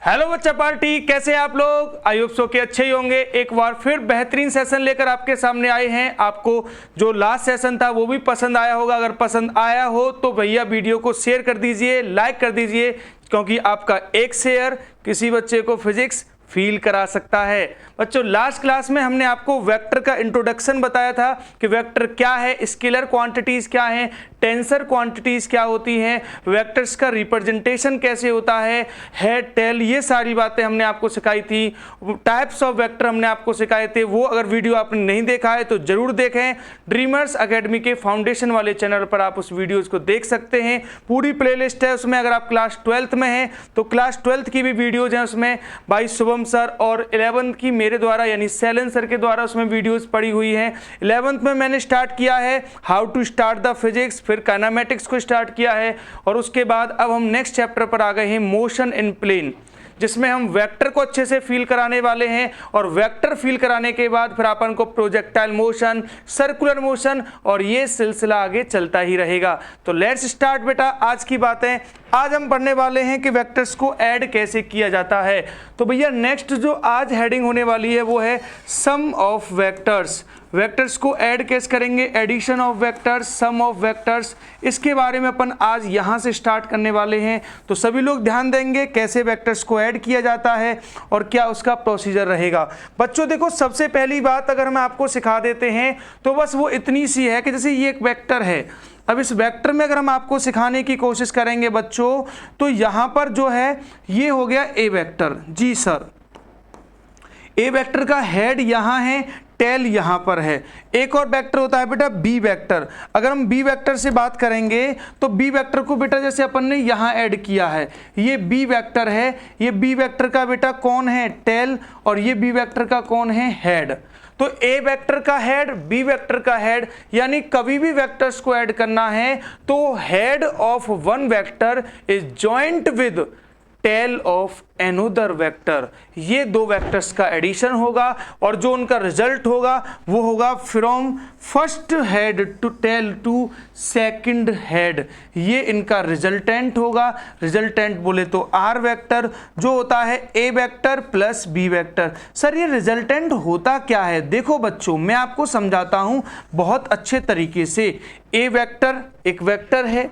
Hello बच्चा party, कैसे हैं आप लोग? आई होप सो के अच्छे ही होंगे। एक बार फिर बेहतरीन सेशन लेकर आपके सामने आए हैं। आपको जो लास्ट सेशन था वो भी पसंद आया होगा। अगर पसंद आया हो तो भैया वीडियो को शेयर कर दीजिए, लाइक कर दीजिए, क्योंकि आपका एक शेयर किसी बच्चे को फिजिक्स फील करा सकता है। बच्चों, लास्ट क्लास में हमने आपको वेक्टर का इंट्रोडक्शन बताया था कि वेक्टर क्या है, स्केलर क्वांटिटीज क्या हैं, टेंसर क्वांटिटीज क्या होती हैं, वेक्टर्स का रिप्रेजेंटेशन कैसे होता है, हेड टेल, ये सारी बातें हमने आपको सिखाई थी। टाइप्स ऑफ वेक्टर हमने आपको सिखाए थे। वो अगर वीडियो आपने नहीं देखा है तो जरूर देखें। ड्रीमर्स एकेडमी के फाउंडेशन वाले चैनल पर आप उस वीडियोज को देख सकते हैं। पूरी प्लेलिस्ट है उसमें। अगर आप क्लास 12th में हैं तो क्लास 12th की भी वीडियोज हैं उसमें, भाई शुभम सर, और 11th की मेरे द्वारा यानी सैलन सर के द्वारा उसमें वीडियोस पड़ी हुई हैं। 11th में मैंने स्टार्ट किया है how to start the physics, फिर काइनेमेटिक्स को स्टार्ट किया है, और उसके बाद अब हम नेक्स्ट चैप्टर पर आ गए हैं मोशन इन प्लेन, जिसमें हम वेक्टर को अच्छे से फील कराने वाले हैं। और वेक्टर फील कराने के बाद फिर अपन को प्रोजेक्टाइल मोशन, सर्कुलर मोशन, और ये सिलसिला आगे चलता ही रहेगा। तो लेट्स स्टार्ट बेटा आज की बातें। आज हम पढ़ने वाले हैं कि वेक्टर्स को ऐड कैसे किया जाता है। तो भैया नेक्स्ट जो आज हेडिंग होने वाली है वो है सम ऑफ वेक्टर्स। वेक्टर्स को ऐड कैसे करेंगे, addition of vectors, sum of vectors, इसके बारे में अपन आज यहाँ से स्टार्ट करने वाले हैं। तो सभी लोग ध्यान देंगे कैसे वेक्टर्स को ऐड किया जाता है और क्या उसका प्रोसीजर रहेगा। बच्चों देखो, सबसे पहली बात अगर हम आपको सिखा देते हैं तो बस वो इतनी सी है कि जैसे ये एक वेक्टर है। अब इस वेक्टर में अगर हम आपको सिखाने की कोशिश करेंगे बच्चों, तो यहाँ पर जो है ये हो गया ए वेक्टर। जी सर, ए वेक्टर का हेड यहाँ है, टेल यहाँ पर है। एक और वेक्टर होता है बेटा बी वेक्टर। अगर हम बी वेक्टर से बात करेंगे तो बी वेक्टर को बेटा जैसे अपन ने यहाँ ऐड किया है, ये बी वेक्टर है। ये बी वेक्टर का बेटा कौन है, टेल, और ये बी वेक्टर का कौन है, हेड। तो ए वेक्टर का हेड, बी वेक्टर का हेड, यानी कभी भी वेक्टर्स को ऐड करना है तो head of one vector is joint with tail of another vector. ये दो वेक्टर्स का एडिशन होगा और जो उनका रिजल्ट होगा वो होगा from first head to tail to second head. ये इनका रिजल्टेंट होगा। रिजल्टेंट बोले तो आर वेक्टर, जो होता है A vector plus B vector. Sir ये रिजल्टेंट होता क्या है? देखो बच्चों, मैं आपको समझाता हूं बहुत अच्छे तरीके से। ए वेक्टर एक वेक्टर है,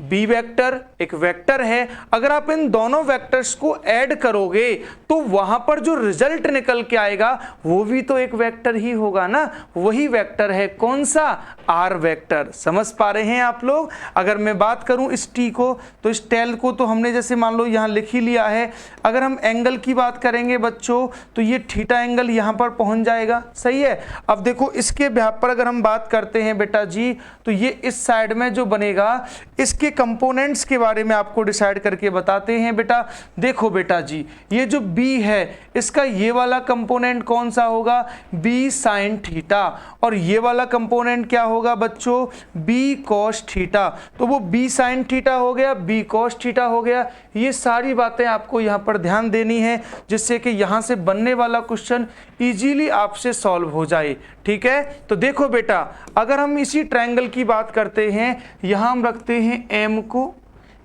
बी वेक्टर एक वेक्टर है। अगर आप इन दोनों वेक्टर्स को ऐड करोगे तो वहां पर जो रिजल्ट निकल के आएगा वो भी तो एक वेक्टर ही होगा ना। वही वेक्टर है कौन सा, आर वेक्टर। समझ पा रहे हैं आप लोग? अगर मैं बात करूं इस टी को, तो इस टेल को तो हमने जैसे मान लो यहां लिख ही लिया है। अगर हम एंगल की बात करेंगे बच्चों तो ये थीटा एंगल यहां पर पहुंच जाएगा। सही है। अब देखो इसके बेहाफ पर अगर हम बात करते हैं बेटा जी, तो ये इस साइड में जो बनेगा इसके कंपोनेंट्स के बारे में आपको डिसाइड करके बताते हैं बेटा। देखो बेटा जी, ये जो b है इसका ये वाला कंपोनेंट कौन सा होगा, b साइन थीटा, और ये वाला कंपोनेंट क्या होगा बच्चों, b कॉस थीटा। तो वो b साइन थीटा हो गया, b कॉस थीटा हो गया। ये सारी बातें आपको यहाँ पर ध्यान देनी है जिससे कि यहाँ से बनने वाला क्वेश्चन इजीली आपसे सॉल्व हो जाए। ठीक है। तो देखो बेटा, अगर हम इसी ट्रायंगल की बात करते हैं, यहाँ हम रखते हैं m को,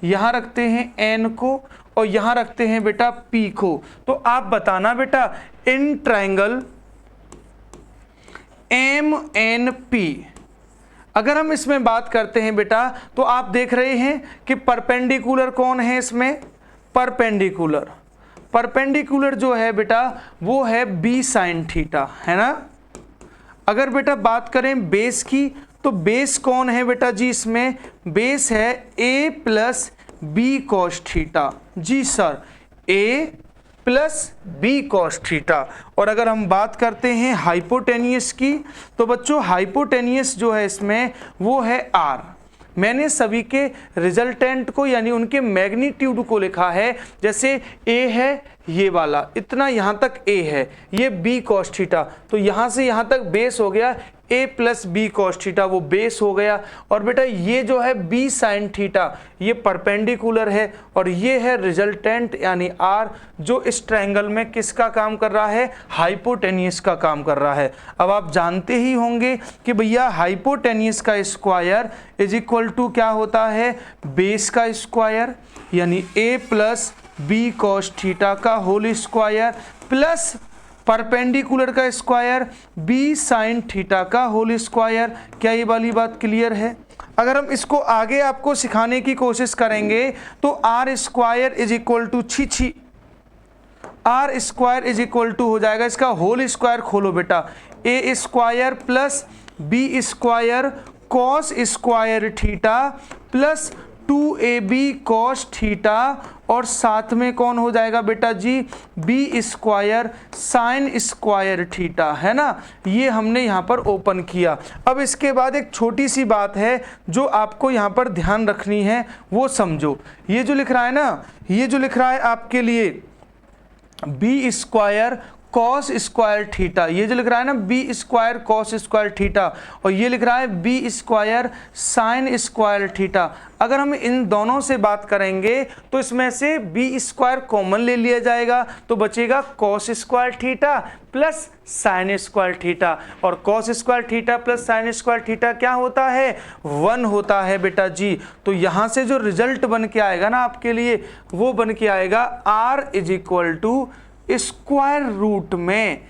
यहाँ रखते हैं n को, और यहाँ रखते हैं बेटा p को। तो आप बताना बेटा इन ट्रायंगल MNP अगर हम इसमें बात करते हैं बेटा, तो आप देख रहे हैं कि परपेंडिकुलर कौन है इसमें, परपेंडिकुलर। परपेंडिकुलर जो है बेटा वो है b साइन थीटा, है ना। अगर बेटा बात करें बेस की, तो बेस कौन है बेटा जी, इसमें बेस है a plus B cos theta. जी sir, a plus B cos theta. और अगर हम बात करते हैं हाइपोटेनियस की, तो बच्चों हाइपोटेनियस जो है इसमें वो है r। मैंने सभी के रिजल्टेंट को यानी उनके मैग्नीट्यूड को लिखा है। जैसे a है ये वाला, इतना यहाँ तक a है, ये b कॉस थीटा, तो यहाँ से यहाँ तक बेस हो गया a plus B cos theta, वो बेस हो गया। और बेटा ये जो है b साइन थीटा, ये परपेंडिकुलर है, और ये है रिजल्टेंट यानी r, जो इस ट्रायंगल में किसका काम कर रहा है, हाइपोटेनियस का काम कर रहा है। अब आप जानते ही होंगे कि भैया हाइपोटेनियस का स्क्वायर इज इक्वल टू क्या होता है, बेस का स्क्वायर, यानी a plus B cos theta का होल स्क्वायर प्लस परपेंडिकुलर का स्क्वायर बी साइन थीटा का होल स्क्वायर। क्या ये वाली बात क्लियर है? अगर हम इसको आगे आपको सिखाने की कोशिश करेंगे तो R square is equal to R square is equal to हो जाएगा, इसका होल स्क्वायर खोलो बेटा, A square plus B square cos square theta plus 2ab cos theta और साथ में कौन हो जाएगा बेटा जी, B square sine square theta, है ना। ये हमने यहाँ पर ओपन किया। अब इसके बाद एक छोटी सी बात है जो आपको यहाँ पर ध्यान रखनी है, वो समझो। ये जो लिख रहा है ना, ये जो लिख रहा है आपके लिए B square cos square theta, ये जो लिख रहा है ना B square cos square theta, और ये लिख रहा है B square sine square theta. अगर हम इन दोनों से बात करेंगे तो इसमें से बी स्क्वायर कॉमन ले लिया जाएगा तो बचेगा cos square theta plus sine square theta, और cos square theta plus sine square theta क्या होता है, 1 होता है बेटा जी। तो यहाँ से जो रिजल्ट बन के आएगा ना आपके लिए, वो बन के आएगा R is equal to square root में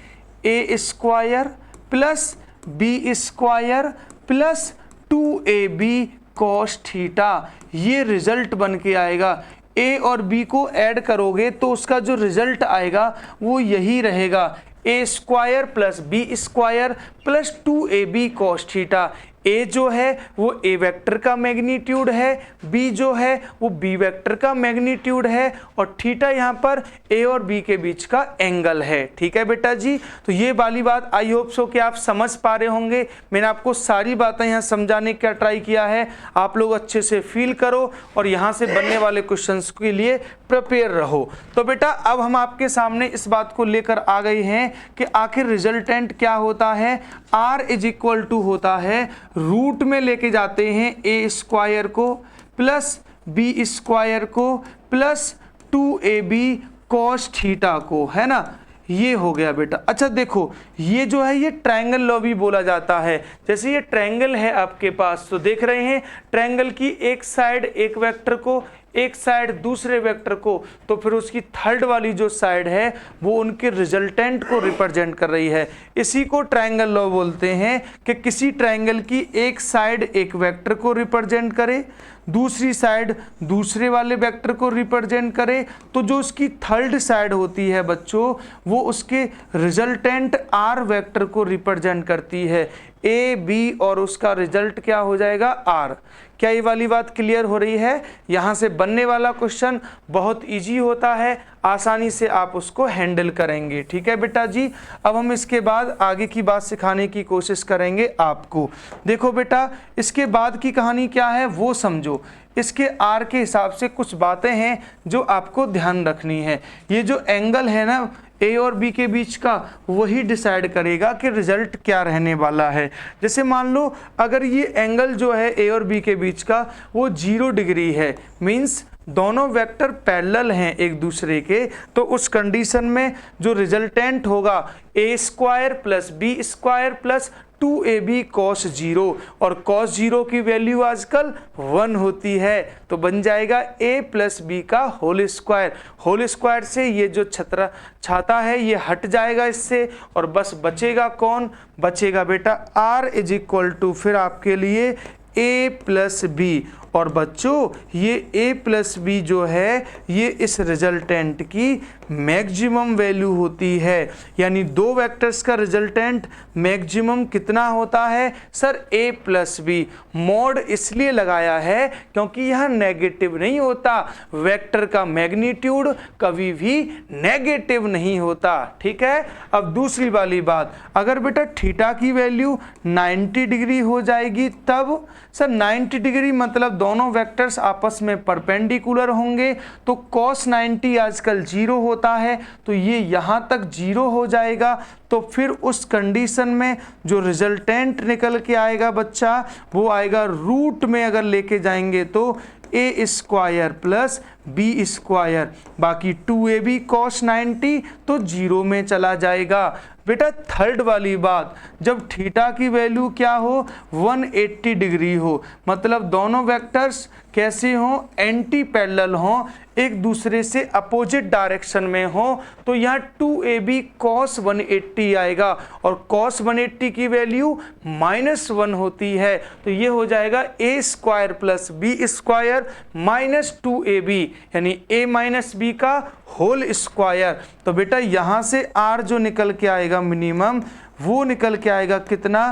A square plus B square plus 2ab cos theta. ये रिजल्ट बन के आएगा। ए और बी को ऐड करोगे तो उसका जो रिजल्ट आएगा वो यही रहेगा, A square plus B square plus 2ab cos theta. A जो है वो ए वेक्टर का मैग्नीट्यूड है, बी जो है वो बी वेक्टर का मैग्नीट्यूड है, और थीटा यहाँ पर ए और बी के बीच का एंगल है। ठीक है बेटा जी। तो ये वाली बात आई होप सो कि आप समझ पा रहे होंगे। मैंने आपको सारी बातें यहाँ समझाने का ट्राई किया है, आप लोग अच्छे से फील करो और यहाँ से बनने वाले क्वेश्चंस के लिए प्रिपेयर रहो। तो बेटा अब हम आपके सामने इस बात को लेकर आ गए हैं कि आखिर रिजल्टेंट क्या होता है। आर इज इक्वल टू होता है, रूट में लेके जाते हैं ए स्क्वायर को प्लस बी स्क्वायर को प्लस 2ab कॉस थीटा को, है ना। ये हो गया बेटा। अच्छा देखो, ये जो है ये ट्रायंगल लॉ भी बोला जाता है। जैसे ये ट्रायंगल है आपके पास, तो देख रहे हैं ट्रायंगल की एक साइड एक वेक्टर को, एक साइड दूसरे वेक्टर को, तो फिर उसकी थर्ड वाली जो साइड है वो उनके रिजल्टेंट को रिप्रेजेंट कर रही है। इसी को ट्रायंगल लॉ बोलते हैं कि किसी ट्रायंगल की एक साइड एक वेक्टर को रिप्रेजेंट करे, दूसरी साइड दूसरे वाले वेक्टर को रिप्रेजेंट करे, तो जो उसकी थर्ड साइड होती है बच्चों वो उसके रिजल्टेंट आर वेक्टर को रिप्रेजेंट करती है। ए बी और उसका रिजल्ट क्या हो जाएगा, आर। क्या ये वाली बात क्लियर हो रही है? यहाँ से बनने वाला क्वेश्चन बहुत इजी होता है, आसानी से आप उसको हैंडल करेंगे। ठीक है बेटा जी। अब हम इसके बाद आगे की बात सिखाने की कोशिश करेंगे आपको। देखो बेटा, इसके बाद की कहानी क्या है वो समझो। इसके आर के हिसाब से कुछ बातें हैं जो आपको ध्यान रखनी है। ये जो एंगल है ना ए और बी के बीच का, वही डिसाइड करेगा कि रिजल्ट क्या रहने वाला है। जैसे मान लो अगर ये एंगल जो है ए और बी के बीच का वो 0 डिग्री है, मीन्स दोनों वेक्टर पैरेलल हैं एक दूसरे के, तो उस कंडीशन में जो रिजल्टेंट होगा A square plus B square plus 2ab cos 0, और cos 0 की वैल्यू आजकल 1 होती है, तो बन जाएगा a प्लस बी का होल स्क्वायर। होल स्क्वायर से ये जो छाता है ये हट जाएगा इससे, और बस बचेगा कौन, बचेगा बेटा r इज इक्वल टू फिर आपके लिए a प्लस बी। और बच्चों ये a प्लस बी जो है ये इस रिजल्टेंट की मैक्सिमम वैल्यू होती है। यानी दो वेक्टर्स का रिजल्टेंट मैक्सिमम कितना होता है sir, a plus B. Mod इसलिए लगाया है क्योंकि यह नेगेटिव नहीं होता, वेक्टर का मैग्नीट्यूड कभी भी नेगेटिव नहीं होता। ठीक है। अब दूसरी वाली बात, अगर बेटा थीटा की वैल्यू 90 डिग्री हो जाएगी तब सर 90 डिग्री मतलब दोनों वेक्टर्स आपस में परपेंडिकुलर होंगे, तो cos 90 आजकल 0 होता है, तो ये यहाँ तक 0 हो जाएगा। तो फिर उस कंडीशन में जो रिजल्टेंट निकल के आएगा बच्चा वो आएगा रूट में, अगर लेके जाएंगे तो ए स्क्वायर प्लस बी स्क्वायर, बाकी 2ab cos 90 तो 0 में चला जाएगा। बेटा थर्ड वाली बात, जब थीटा की वैल्यू क्या हो 180 डिग्री हो, मतलब दोनों वेक्टर्स कैसे हों, एंटी पैरेलल हों, एक दूसरे से अपोजिट डायरेक्शन में हो, तो यहाँ 2ab cos 180 आएगा और cos 180 की वैल्यू -1 होती है, तो ये हो जाएगा a square plus B square minus 2ab यानी a माइनस बी का होल स्क्वायर। तो बेटा यहाँ से r जो निकल के आएगा मिनिमम, वो निकल के आएगा कितना,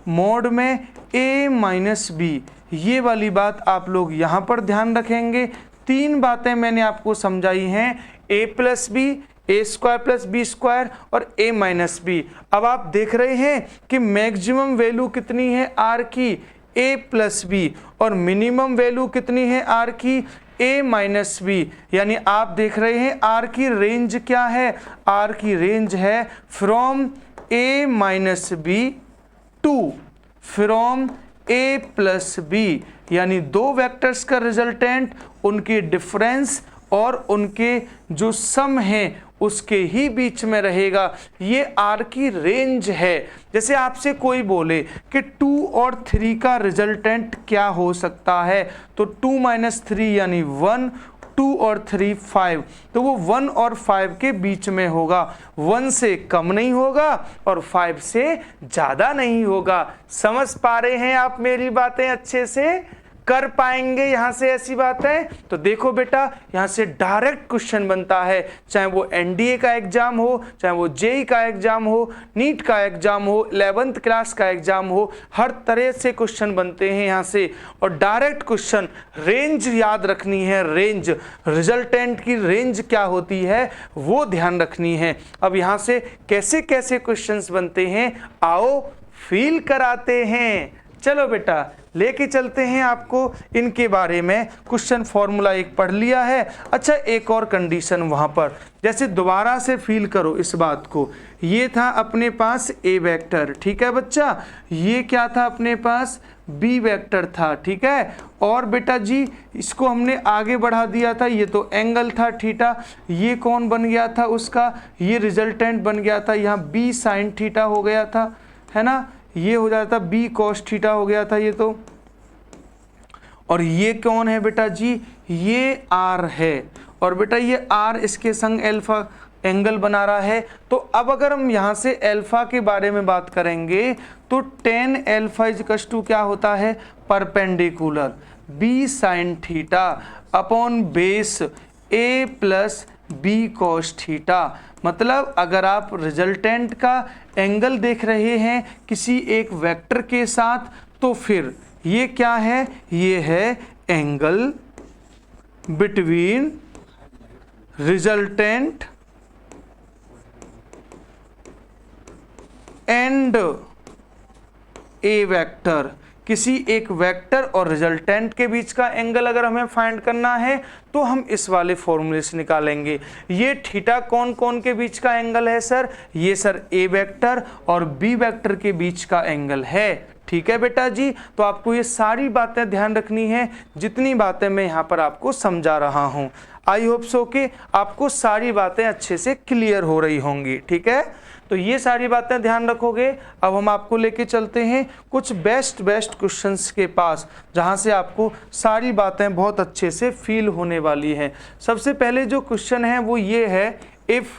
मोड में a माइनस बी। ये वाली बात आप लोग यहाँ पर ध्यान रखेंगे। तीन बातें मैंने आपको समझाई हैं, a plus B, A square plus B square और a माइनस बी। अब आप देख रहे हैं कि मैक्सिमम वैल्यू कितनी है r की, a प्लस बी, और मिनिमम वैल्यू कितनी है r की, a माइनस बी। यानी आप देख रहे हैं r की रेंज क्या है, r की रेंज है from a minus B to from a plus B, यानी दो वेक्टर्स का रिजल्टेंट, उनके डिफरेंस और उनके जो सम है उसके ही बीच में रहेगा। ये r की रेंज है। जैसे आपसे कोई बोले कि 2 और 3 का रिजल्टेंट क्या हो सकता है, तो 2 माइनस 3 यानी 1, 2 और 3 5, तो वो 1 और 5 के बीच में होगा, 1 से कम नहीं होगा और 5 से ज़्यादा नहीं होगा। समझ पा रहे हैं आप मेरी बातें, अच्छे से कर पाएंगे यहाँ से ऐसी बात है। तो देखो बेटा यहाँ से डायरेक्ट क्वेश्चन बनता है, चाहे वो एनडीए का एग्जाम हो, चाहे वो जेई का एग्जाम हो, नीट का एग्जाम हो, 11th क्लास का एग्जाम हो, हर तरह से क्वेश्चन बनते हैं यहाँ से। और डायरेक्ट क्वेश्चन, रेंज याद रखनी है, रेंज, रिजल्टेंट की रेंज क्या होती है वो ध्यान रखनी है। अब यहाँ से कैसे कैसे क्वेश्चंस बनते हैं आओ फील कराते हैं। चलो बेटा लेके चलते हैं आपको इनके बारे में। क्वेश्चन फॉर्मूला एक पढ़ लिया है। अच्छा एक और कंडीशन वहाँ पर, जैसे दोबारा से फील करो इस बात को, ये था अपने पास ए वेक्टर, ठीक है बच्चा, ये क्या था अपने पास बी वेक्टर था, ठीक है, और बेटा जी इसको हमने आगे बढ़ा दिया था, ये तो एंगल था थीटा, ये कौन बन गया था उसका, ये रिजल्टेंट बन गया था, यहाँ बी साइन थीटा हो गया था, है ना, ये हो जाता बी कॉस थीटा हो गया था ये तो, और ये कौन है बेटा जी, ये आर है, और बेटा ये आर इसके संग एल्फा एंगल बना रहा है। तो अब अगर हम यहाँ से एल्फा के बारे में बात करेंगे तो tan एल्फा इजकस टू क्या होता है, perpendicular B sine theta upon base A plus B cos theta. मतलब अगर आप रिजल्टेंट का एंगल देख रहे हैं किसी एक वेक्टर के साथ, तो फिर ये क्या है, ये है angle between resultant and A vector. किसी एक वेक्टर और रिजल्टेंट के बीच का एंगल अगर हमें फाइंड करना है तो हम इस वाले फॉर्मूले से निकालेंगे। ये थीटा कौन कौन के बीच का एंगल है सर, ये सर ए वेक्टर और बी वेक्टर के बीच का एंगल है, ठीक है बेटा जी। तो आपको ये सारी बातें ध्यान रखनी है, जितनी बातें मैं यहाँ पर आपको समझा रहा हूँ। आई होप सो कि आपको सारी बातें अच्छे से क्लियर हो रही होंगी, ठीक है। तो ये सारी बातें ध्यान रखोगे। अब हम आपको लेके चलते हैं कुछ बेस्ट क्वेश्चंस के पास, जहाँ से आपको सारी बातें बहुत अच्छे से फील होने वाली हैं। सबसे पहले जो क्वेश्चन है वो ये है, if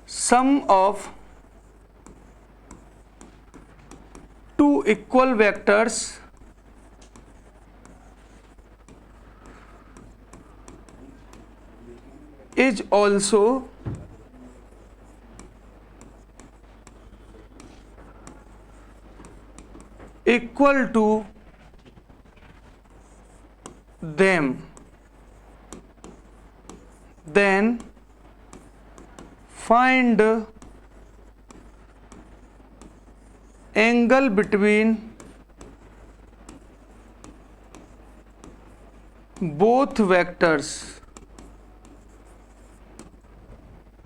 sum of two equal vectors is also equal to them, then find angle between both vectors।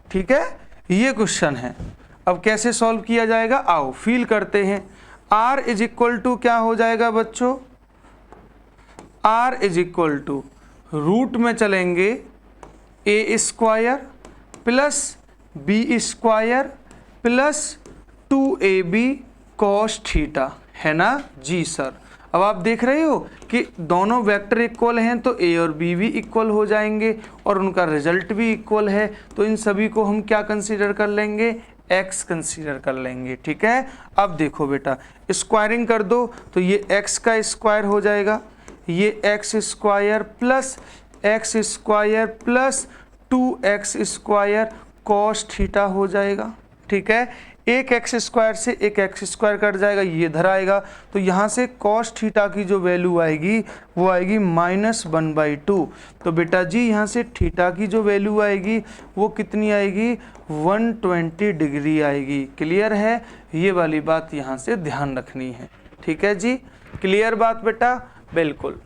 ठीक है, ये क्वेश्चन है। अब कैसे सॉल्व किया जाएगा आओ फील करते हैं। r इज इक्वल टू क्या हो जाएगा बच्चों, r is equal to root में चलेंगे A square plus B square plus 2ab cos theta, है ना जी सर। अब आप देख रहे हो कि दोनों वेक्टर इक्वल हैं तो a और b भी इक्वल हो जाएंगे और उनका रिजल्ट भी इक्वल है, तो इन सभी को हम क्या कंसीडर कर लेंगे, x कंसीडर कर लेंगे। ठीक है, अब देखो बेटा स्क्वायरिंग कर दो तो ये x का स्क्वायर हो जाएगा, ये x square plus x square plus 2x square cos theta हो जाएगा। ठीक है, एक x स्क्वायर से एक x स्क्वायर कट जाएगा, ये इधर आएगा, तो यहाँ से cos थीटा की जो वैल्यू आएगी वो आएगी -1/2। तो बेटा जी यहाँ से थीटा की जो वैल्यू आएगी वो कितनी आएगी, 120 डिग्री आएगी। क्लियर है, ये वाली बात यहाँ से ध्यान रखनी है। ठीक है जी, क्लियर बात बेटा, बिल्कुल।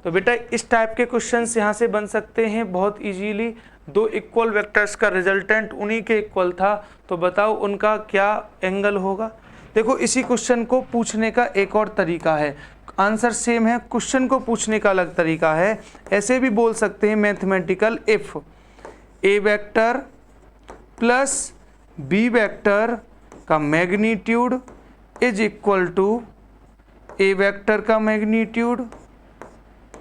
तो बेटा इस टाइप के क्वेश्चंस यहाँ से बन सकते हैं बहुत इजीली। दो इक्वल वेक्टर्स का रिजल्टेंट उन्हीं के इक्वल था, तो बताओ उनका क्या एंगल होगा। देखो इसी क्वेश्चन को पूछने का एक और तरीका है, आंसर सेम है, क्वेश्चन को पूछने का अलग तरीका है। ऐसे भी बोल सकते हैं mathematical, if A vector plus B vector का magnitude is equal to A vector का magnitude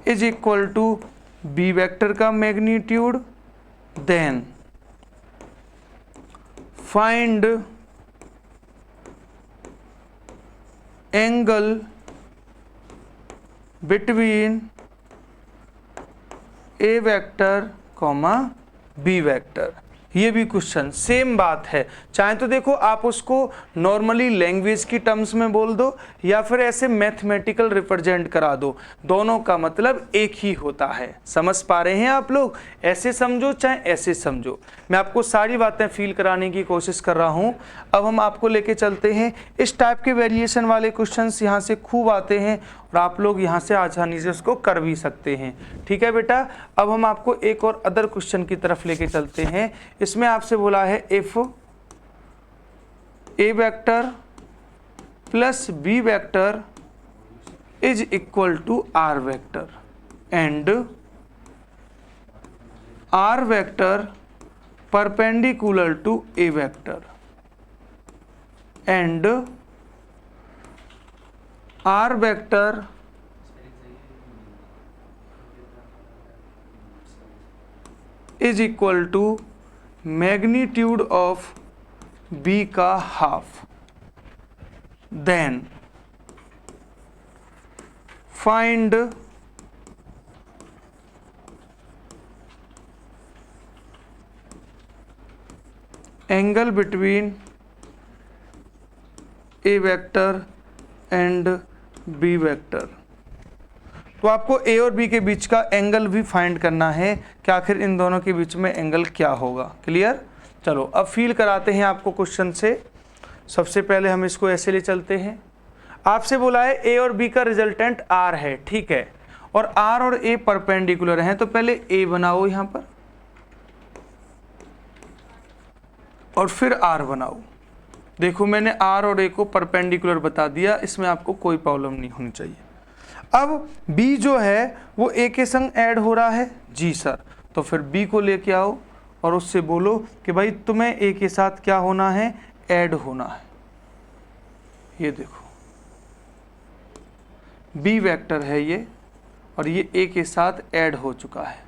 is equal to B vector का magnitude, then find angle between a vector comma b vector। ये भी क्वेश्चन सेम बात है, चाहे तो देखो आप उसको नॉर्मली लैंग्वेज की टर्म्स में बोल दो या फिर ऐसे मैथमेटिकल रिप्रेजेंट करा दो, दोनों का मतलब एक ही होता है। समझ पा रहे हैं आप लोग, ऐसे समझो चाहे ऐसे समझो, मैं आपको सारी बातें फील कराने की कोशिश कर रहा हूँ। अब हम आपको लेके चलते हैं, इस टाइप के वेरिएशन वाले क्वेश्चंस यहाँ से खूब आते हैं और आप लोग यहाँ से आसानी से उसको कर भी सकते हैं। ठीक है बेटा, अब हम आपको एक और अदर क्वेश्चन की तरफ लेके चलते हैं। इसमें आपसे बोला है if A vector plus B vector is equal to R vector and R vector perpendicular to A vector and R vector is equal to magnitude of B का half, then find angle between A vector and B vector. तो आपको ए और B के बीच का angle भी find करना है कि आखिर इन दोनों के बीच में एंगल क्या होगा। क्लियर, चलो अब फील कराते हैं आपको क्वेश्चन से। सबसे पहले हम इसको ऐसे ले चलते हैं, आपसे बोला है ए और बी का रिजल्टेंट आर है, ठीक है, और आर और ए परपेंडिकुलर हैं, तो पहले ए बनाओ यहाँ पर और फिर आर बनाओ। देखो मैंने आर और ए को परपेंडिकुलर बता दिया, इसमें आपको कोई प्रॉब्लम नहीं होनी चाहिए। अब बी जो है वो ए के संग ऐड हो रहा है, जी सर, तो फिर बी को लेके आओ और उससे बोलो कि भाई तुम्हें ए के साथ क्या होना है, ऐड होना है। ये देखो बी वेक्टर है ये और ये ए के साथ ऐड हो चुका है,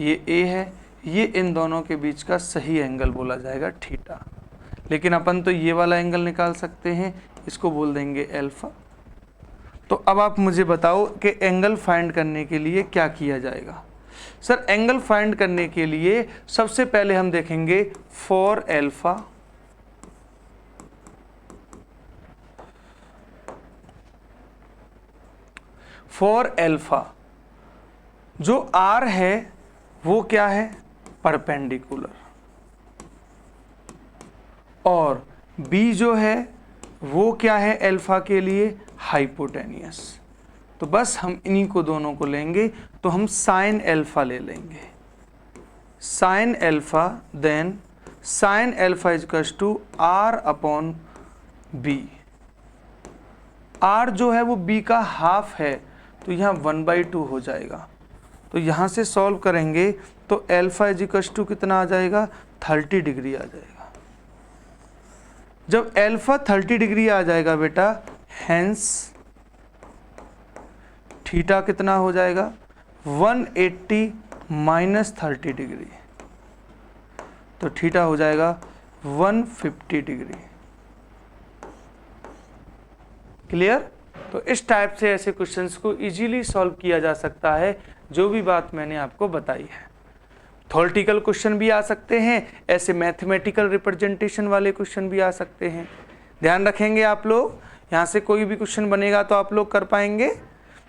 ये ए है, ये इन दोनों के बीच का सही एंगल बोला जाएगा थीटा। लेकिन अपन तो ये वाला एंगल निकाल सकते हैं, इसको बोल देंगे अल्फा। तो अब आप मुझे बताओ कि एंगल फाइंड करने के लिए क्या किया जाएगा। सर एंगल फाइंड करने के लिए सबसे पहले हम देखेंगे फॉर अल्फा, फॉर अल्फा जो आर है वो क्या है, परपेंडिकुलर, और बी जो है वो क्या है अल्फा के लिए, हाइपोटेनियस। तो बस हम इन्हीं को दोनों को लेंगे, तो हम साइन अल्फा ले लेंगे, sine alpha, then sine alpha equals to R upon B. R जो है वो बी का हाफ है, तो यहाँ 1/2 हो जाएगा। तो यहाँ से सॉल्व करेंगे तो अल्फा इजिकल्स टू कितना आ जाएगा, 30 डिग्री आ जाएगा। जब अल्फा 30 डिग्री आ जाएगा बेटा, हेंस थीटा कितना हो जाएगा, 180 माइनस 30 डिग्री, तो थीटा हो जाएगा 150 डिग्री। क्लियर? तो इस टाइप से ऐसे क्वेश्चंस को इजीली सॉल्व किया जा सकता है, जो भी बात मैंने आपको बताई है। थ्योरेटिकल क्वेश्चन भी आ सकते हैं, ऐसे मैथमेटिकल रिप्रेजेंटेशन वाले क्वेश्चन भी आ सकते हैं। ध्यान रखेंगे आप लोग, यहाँ से कोई भी क्वेश्चन बनेगा तो आप लोग कर पाएंगे।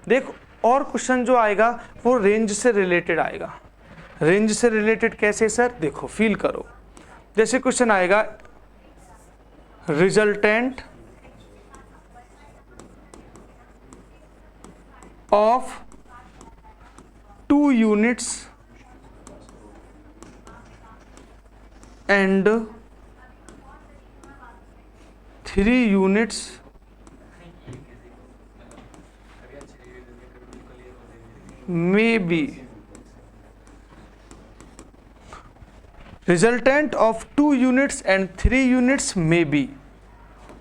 देखो, और क्वेश्चन जो आएगा वो रेंज से रिलेटेड आएगा। रेंज से रिलेटेड कैसे सर? देखो, फील करो। जैसे क्वेश्चन आएगा, resultant of 2 units and 3 units may be, resultant of 2 units and 3 units may be।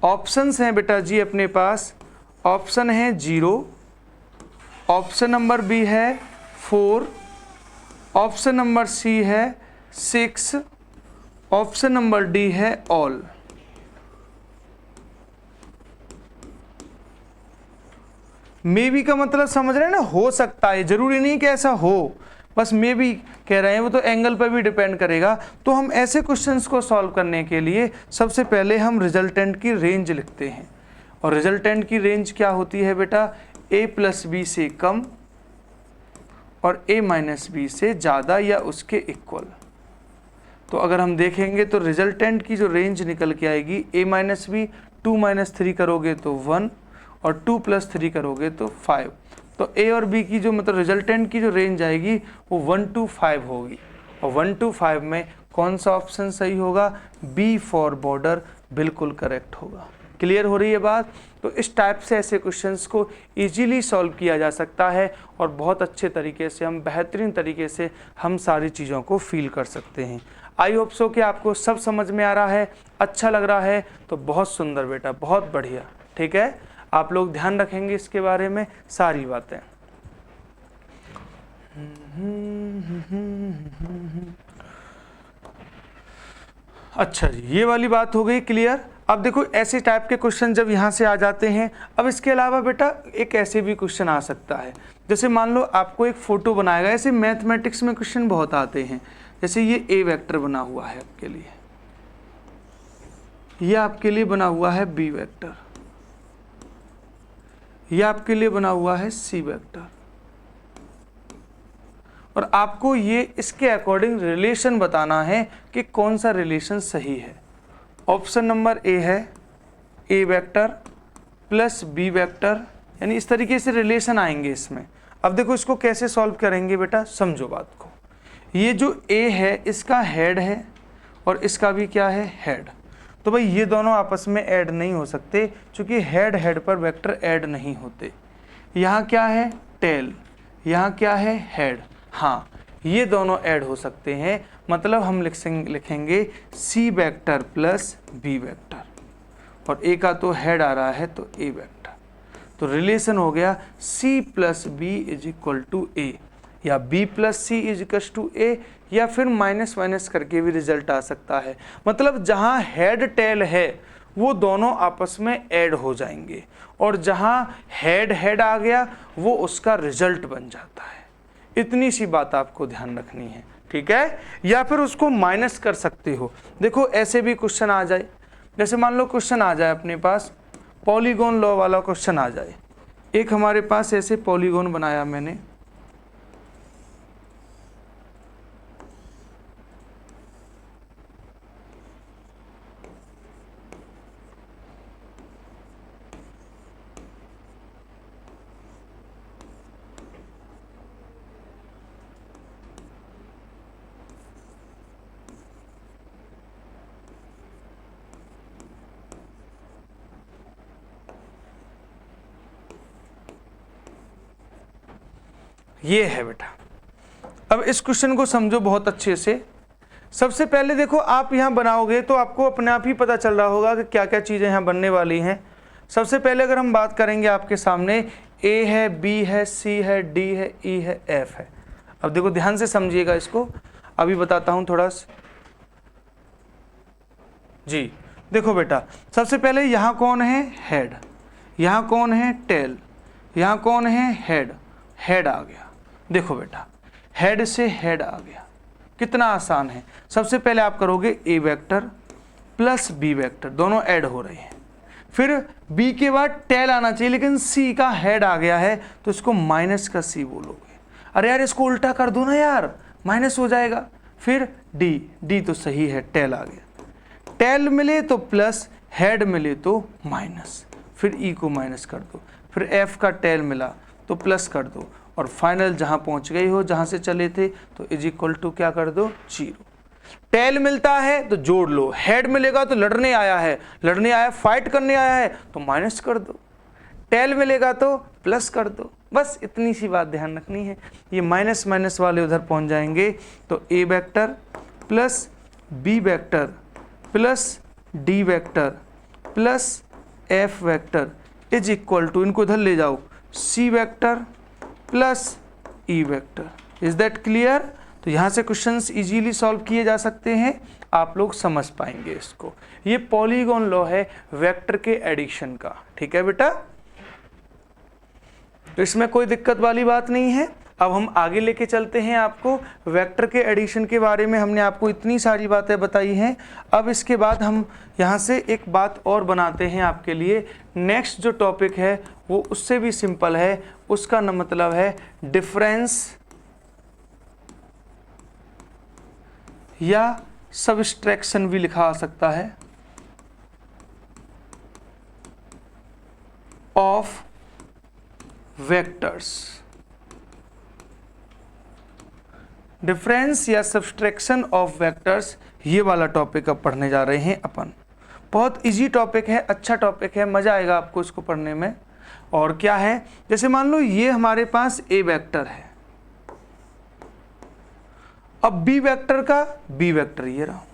Options हैं बेटा जी अपने पास, ऑप्शन है 0, ऑप्शन नंबर बी है 4, ऑप्शन नंबर सी है 6, ऑप्शन नंबर डी है ऑल। मे बी का मतलब समझ रहे हैं ना, हो सकता है, जरूरी नहीं कि ऐसा हो, बस मे बी कह रहे हैं, वो तो एंगल पर भी डिपेंड करेगा। तो हम ऐसे क्वेश्चंस को सॉल्व करने के लिए सबसे पहले हम रिजल्टेंट की रेंज लिखते हैं, और रिजल्टेंट की रेंज क्या होती है बेटा, a प्लस बी से कम और a माइनस बी से ज़्यादा या उसके इक्वल। तो अगर हम देखेंगे तो रिजल्टेंट की जो रेंज निकल के आएगी, a माइनस बी, 2 माइनस 3 करोगे तो 1 और 2 प्लस 3 करोगे तो 5। तो a और b की जो मतलब रिजल्टेंट की जो रेंज आएगी वो 1 to 5 होगी, और 1 to 5 में कौन सा ऑप्शन सही होगा, बी फॉर बॉर्डर बिल्कुल करेक्ट होगा। क्लियर हो रही है बात? तो इस टाइप से ऐसे क्वेश्चंस को इजीली सॉल्व किया जा सकता है, और बहुत अच्छे तरीके से हम बेहतरीन तरीके से हम सारी चीज़ों को फील कर सकते हैं। आई होप सो कि आपको सब समझ में आ रहा है, अच्छा लग रहा है, तो बहुत सुंदर बेटा, बहुत बढ़िया। ठीक है, आप लोग ध्यान रखेंगे इसके बारे में सारी बातें। अच्छा जी, ये वाली बात हो गई क्लियर। अब देखो, ऐसे टाइप के क्वेश्चन जब यहाँ से आ जाते हैं, अब इसके अलावा बेटा एक ऐसे भी क्वेश्चन आ सकता है, जैसे मान लो आपको एक फोटो बनाएगा। ऐसे मैथमेटिक्स में क्वेश्चन बहुत आते हैं, जैसे ये ए वेक्टर बना हुआ है आपके लिए, ये आपके लिए बना हुआ है बी वेक्टर, ये आपके लिए बना हुआ है सी वेक्टर, और आपको ये इसके अकॉर्डिंग रिलेशन बताना है कि कौन सा रिलेशन सही है। ऑप्शन नंबर ए है A vector plus B vector, यानी इस तरीके से रिलेशन आएंगे इसमें। अब देखो इसको कैसे सॉल्व करेंगे बेटा, समझो बात को। ये जो ए है इसका हेड है और इसका भी क्या है, हेड। तो भाई ये दोनों आपस में ऐड नहीं हो सकते, क्योंकि हेड हेड पर वेक्टर ऐड नहीं होते। यहाँ क्या है, टेल, यहाँ क्या है, हेड। हाँ, ये दोनों ऐड हो सकते हैं, मतलब हम लिखेंगे सी वेक्टर प्लस बी वेक्टर, और ए का तो हेड आ रहा है तो ए वेक्टर। तो रिलेशन हो गया C plus B is equal to A, या B plus C is equal to A, या फिर माइनस माइनस करके भी रिजल्ट आ सकता है। मतलब जहाँ हेड टेल है वो दोनों आपस में ऐड हो जाएंगे, और जहाँ हेड हेड आ गया वो उसका रिजल्ट बन जाता है। इतनी सी बात आपको ध्यान रखनी है, ठीक है। या फिर उसको माइनस कर सकते हो। देखो ऐसे भी क्वेश्चन आ जाए, जैसे मान लो क्वेश्चन आ जाए अपने पास पॉलीगॉन लॉ वाला क्वेश्चन आ जाए। एक हमारे पास ऐसे पॉलीगॉन बनाया मैंने, ये है बेटा। अब इस क्वेश्चन को समझो बहुत अच्छे से। सबसे पहले देखो आप यहाँ बनाओगे तो आपको अपने आप ही पता चल रहा होगा कि क्या क्या चीज़ें यहाँ बनने वाली हैं। सबसे पहले अगर हम बात करेंगे आपके सामने ए है, बी है, सी है, डी है, ई है, एफ है। अब देखो ध्यान से समझिएगा इसको, अभी बताता हूँ थोड़ा सा जी। देखो बेटा सबसे पहले यहाँ कौन है, हेड, यहाँ कौन है, टेल, यहाँ कौन है, हेड, हेड आ गया। देखो बेटा हेड से हेड आ गया, कितना आसान है। सबसे पहले आप करोगे ए वेक्टर प्लस बी वेक्टर, दोनों ऐड हो रहे हैं। फिर बी के बाद टेल आना चाहिए, लेकिन सी का हेड आ गया है तो इसको माइनस का सी बोलोगे। अरे यार इसको उल्टा कर दो ना यार, माइनस हो जाएगा। फिर डी, डी तो सही है, टेल आ गया। टेल मिले तो प्लस, हेड मिले तो माइनस, फिर ई को माइनस कर दो। फिर एफ का टेल मिला तो प्लस कर दो, और फाइनल जहां पहुंच गई हो जहां से चले थे तो इज इक्वल टू क्या कर दो, 0। टेल मिलता है तो जोड़ लो, हेड मिलेगा तो लड़ने आया है, लड़ने आया फाइट करने आया है तो माइनस कर दो, टेल मिलेगा तो प्लस कर दो। बस इतनी सी बात ध्यान रखनी है। ये माइनस माइनस वाले उधर पहुंच जाएंगे तो A vector plus B vector plus D vector plus F vector is equal to, इनको इधर ले जाओ, C vector plus E vector. Is that clear? तो यहाँ से क्वेश्चंस इजीली सॉल्व किए जा सकते हैं, आप लोग समझ पाएंगे इसको। ये पॉलीगॉन लॉ है वेक्टर के एडिशन का, ठीक है बेटा। तो इसमें कोई दिक्कत वाली बात नहीं है। अब हम आगे लेके चलते हैं आपको। वेक्टर के एडिशन के बारे में हमने आपको इतनी सारी बातें बताई हैं। अब इसके बाद हम यहाँ से एक बात और बनाते हैं आपके लिए। नेक्स्ट जो टॉपिक है वो उससे भी सिंपल है, उसका न मतलब है डिफरेंस या सबट्रैक्शन भी लिखा आ सकता है ऑफ वेक्टर्स। डिफरेंस या सब्सट्रैक्शन ऑफ वेक्टर्स, ये वाला टॉपिक अब पढ़ने जा रहे हैं अपन। बहुत इजी टॉपिक है, अच्छा टॉपिक है, मजा आएगा आपको इसको पढ़ने में। और क्या है, जैसे मान लो ये हमारे पास ए वेक्टर है, अब बी वेक्टर का बी वेक्टर ये रहा।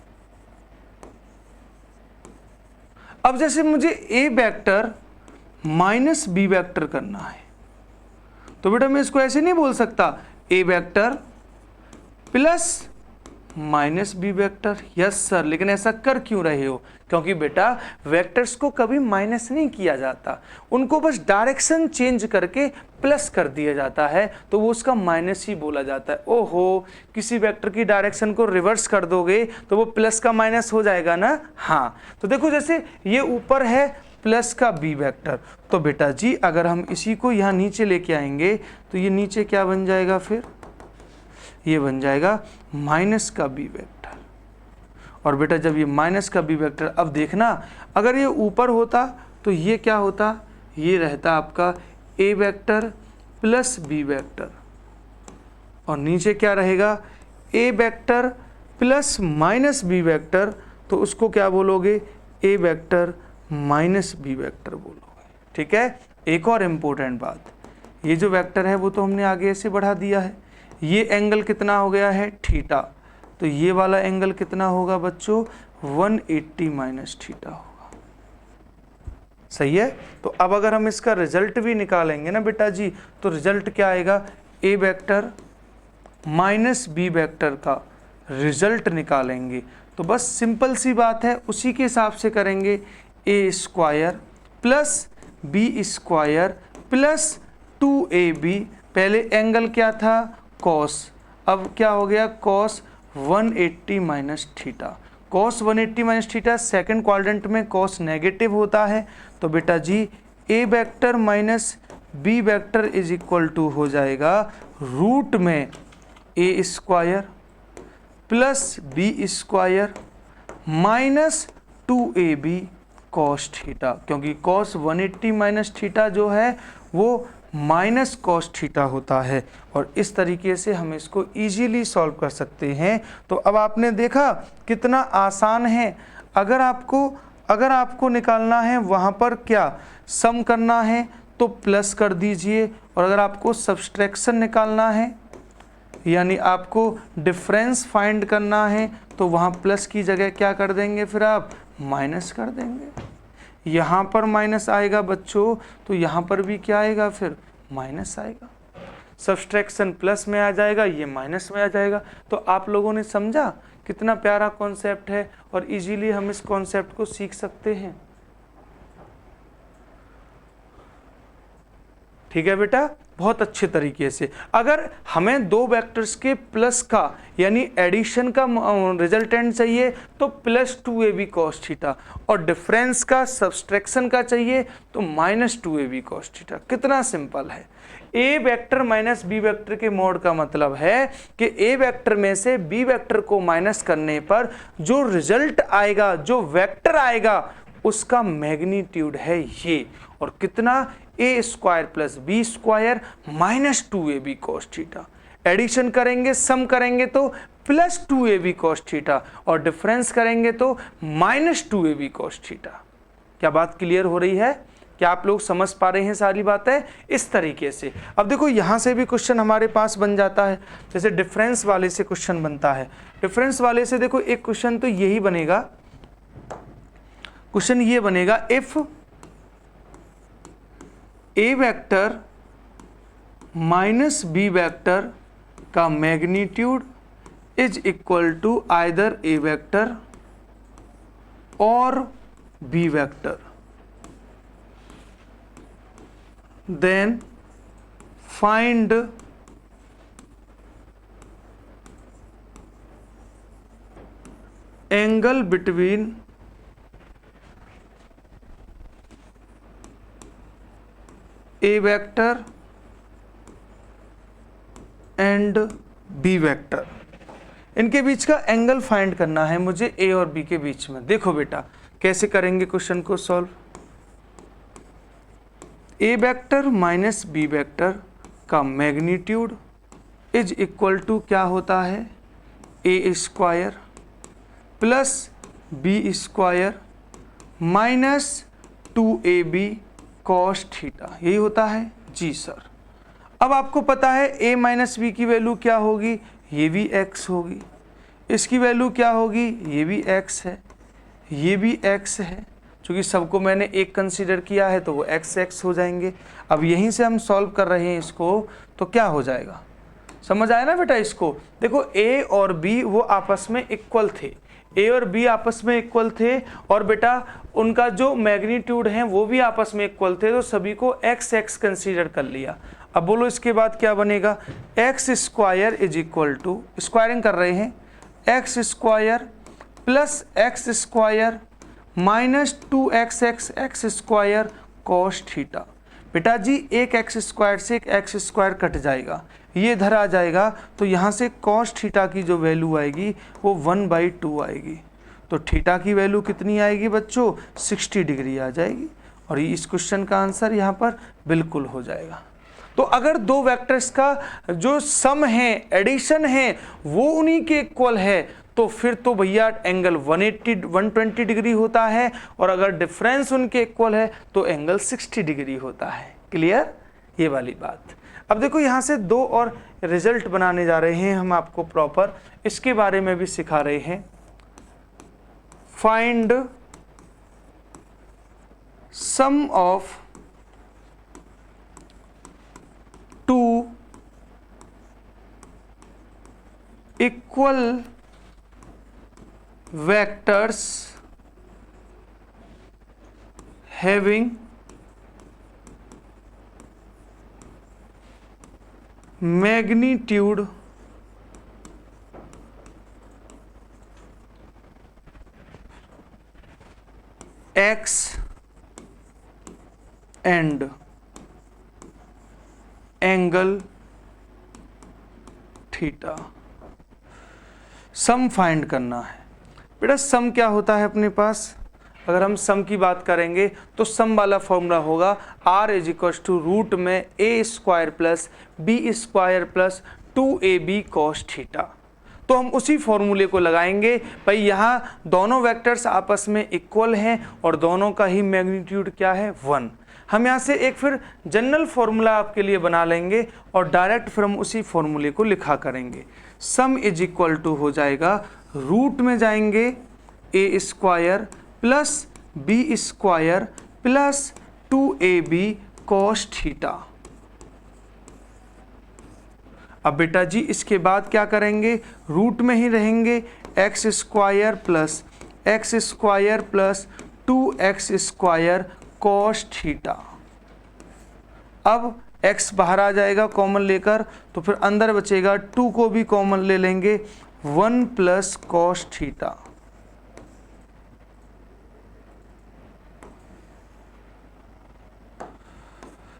अब जैसे मुझे ए वेक्टर माइनस बी वेक्टर करना है तो बेटा मैं इसको ऐसे नहीं बोल सकता A vector plus minus B vector. Yes sir, लेकिन ऐसा कर क्यों रहे हो? क्योंकि बेटा वेक्टर्स को कभी माइनस नहीं किया जाता, उनको बस डायरेक्शन चेंज करके प्लस कर दिया जाता है, तो वो उसका माइनस ही बोला जाता है। ओहो, किसी वेक्टर की डायरेक्शन को रिवर्स कर दोगे तो वो प्लस का माइनस हो जाएगा ना। हाँ, तो देखो जैसे ये ऊपर है प्लस का बी वेक्टर, तो बेटा जी अगर हम इसी को यहाँ नीचे लेके आएंगे तो ये नीचे क्या बन जाएगा, फिर ये बन जाएगा माइनस का बी वेक्टर। और बेटा जब ये माइनस का बी वेक्टर, अब देखना अगर ये ऊपर होता तो ये क्या होता, ये रहता आपका A vector plus B vector, और नीचे क्या रहेगा, A vector plus minus B vector, तो उसको क्या बोलोगे, A vector minus B vector बोलोगे। ठीक है। एक और इम्पोर्टेंट बात, ये जो वेक्टर है वो तो हमने आगे ऐसे बढ़ा दिया है, ये एंगल कितना हो गया है, थीटा, तो ये वाला एंगल कितना होगा बच्चों, 180 माइनस थीटा होगा। सही है। तो अब अगर हम इसका रिजल्ट भी निकालेंगे ना बेटा जी, तो रिजल्ट क्या आएगा, ए वेक्टर माइनस बी वेक्टर का रिजल्ट निकालेंगे। तो बस सिंपल सी बात है, उसी के हिसाब से करेंगे, A square plus B square plus 2ab, पहले एंगल क्या था, कॉस, अब क्या हो गया, cos 180 minus theta. Cos 180 minus theta second quadrant में कॉस नेगेटिव होता है, तो बेटा जी A vector minus B vector is equal to हो जाएगा रूट में A square plus B square minus 2ab cos theta, क्योंकि कॉस 180 माइनस थीटा जो है वो माइनस कॉस थीटा होता है। और इस तरीके से हम इसको इजीली सॉल्व कर सकते हैं। तो अब आपने देखा कितना आसान है। अगर आपको निकालना है वहाँ पर क्या सम करना है, तो प्लस कर दीजिए, और अगर आपको सब्सट्रैक्शन निकालना है यानी आपको डिफरेंस फाइंड करना है तो वहाँ प्लस की जगह क्या कर देंगे, फिर आप माइनस कर देंगे। यहाँ पर माइनस आएगा बच्चों, तो यहाँ पर भी क्या आएगा, फिर माइनस आएगा। सब्सट्रैक्शन प्लस में आ जाएगा, ये माइनस में आ जाएगा। तो आप लोगों ने समझा कितना प्यारा कॉन्सेप्ट है, और इजीली हम इस कॉन्सेप्ट को सीख सकते हैं। ठीक है बेटा, बहुत अच्छे तरीके से। अगर हमें दो वेक्टर्स के प्लस का यानी एडिशन का रिजल्टेंट चाहिए तो प्लस 2ab cos थीटा, और डिफरेंस का सब्सट्रैक्शन का चाहिए तो माइनस 2ab cos थीटा। कितना सिंपल है। A vector minus B vector के मोड का मतलब है कि ए वेक्टर में से बी वेक्टर को माइनस करने पर जो रिजल्ट आएगा, जो वेक्टर आएगा, उसका मैग्नीट्यूड है ये। और कितना, A square plus B square minus 2ab cos theta. Addition करेंगे, सम करेंगे तो प्लस 2ab cos थीटा, और डिफरेंस करेंगे तो माइनस 2ab cos थीटा। क्या बात क्लियर हो रही है? क्या आप लोग समझ पा रहे हैं सारी बातें? इस तरीके से अब देखो यहां से भी क्वेश्चन हमारे पास बन जाता है। जैसे डिफरेंस वाले से क्वेश्चन बनता है, डिफरेंस वाले से देखो एक क्वेश्चन तो यही बनेगा, क्वेश्चन ये बनेगा, if A vector minus B vector का magnitude is equal to either A vector और B vector, then find angle between A vector and B vector. इनके बीच का एंगल फाइंड करना है मुझे, ए और बी के बीच में। देखो बेटा कैसे करेंगे क्वेश्चन को solve. A vector minus B vector का मैग्नीट्यूड इज इक्वल टू क्या होता है, A square plus B square minus 2ab cos theta, यही होता है जी सर। अब आपको पता है a माइनस बी की वैल्यू क्या होगी, ये भी x होगी, इसकी वैल्यू क्या होगी, ये भी x है, ये भी x है। क्योंकि सबको मैंने एक कंसीडर किया है तो वो x हो जाएंगे। अब यहीं से हम सॉल्व कर रहे हैं इसको, तो क्या हो जाएगा, समझ आया ना बेटा इसको। देखो a और b वो आपस में इक्वल थे, ए और बी आपस में इक्वल थे, और बेटा उनका जो मैग्नीट्यूड है वो भी आपस में इक्वल थे, तो सभी को x कंसीडर कर लिया। अब बोलो इसके बाद क्या बनेगा, x square is equal to, squaring कर रहे हैं, x square plus x square minus 2xx x square cos theta. बेटा जी एक एक्स स्क्वायर से एक एक्स स्क्वायर कट जाएगा, ये इधर आ जाएगा, तो यहाँ से कॉस थीटा की जो वैल्यू आएगी वो 1/2 आएगी। तो थीटा की वैल्यू कितनी आएगी बच्चों, 60 डिग्री आ जाएगी। और इस क्वेश्चन का आंसर यहाँ पर बिल्कुल हो जाएगा। तो अगर दो वेक्टर्स का जो सम है, एडिशन है, वो उन्हीं के इक्वल है, तो फिर तो भैया एंगल 120 डिग्री होता है, और अगर डिफरेंस उनके इक्वल है तो एंगल 60 डिग्री होता है। क्लियर ये वाली बात। अब देखो यहाँ से दो और रिजल्ट बनाने जा रहे हैं हम आपको प्रॉपर, इसके बारे में भी सिखा रहे हैं। Find sum of two equal vectors having magnitude x and angle theta. Sum find करना है बेटा। सम क्या होता है अपने पास, अगर हम सम की बात करेंगे तो सम वाला फॉर्मूला होगा r is equal to root में A square plus B square plus 2ab cos theta. तो हम उसी फॉर्मूले को लगाएंगे। भाई यहाँ दोनों वेक्टर्स आपस में इक्वल हैं और दोनों का ही मैग्नीट्यूड क्या है 1। हम यहाँ से एक फिर जनरल फॉर्मूला आपके लिए बना लेंगे और डायरेक्ट फिर हम उसी फॉर्मूले को लिखा करेंगे। सम इज इक्वल टू हो जाएगा, रूट में जाएंगे A square plus B square plus 2ab cos theta. अब बेटा जी इसके बाद क्या करेंगे, रूट में ही रहेंगे, x square plus 2x square cos theta. अब x बाहर आ जाएगा कॉमन लेकर, तो फिर अंदर बचेगा 2 को भी कॉमन ले लेंगे, 1 प्लस कॉस थीटा।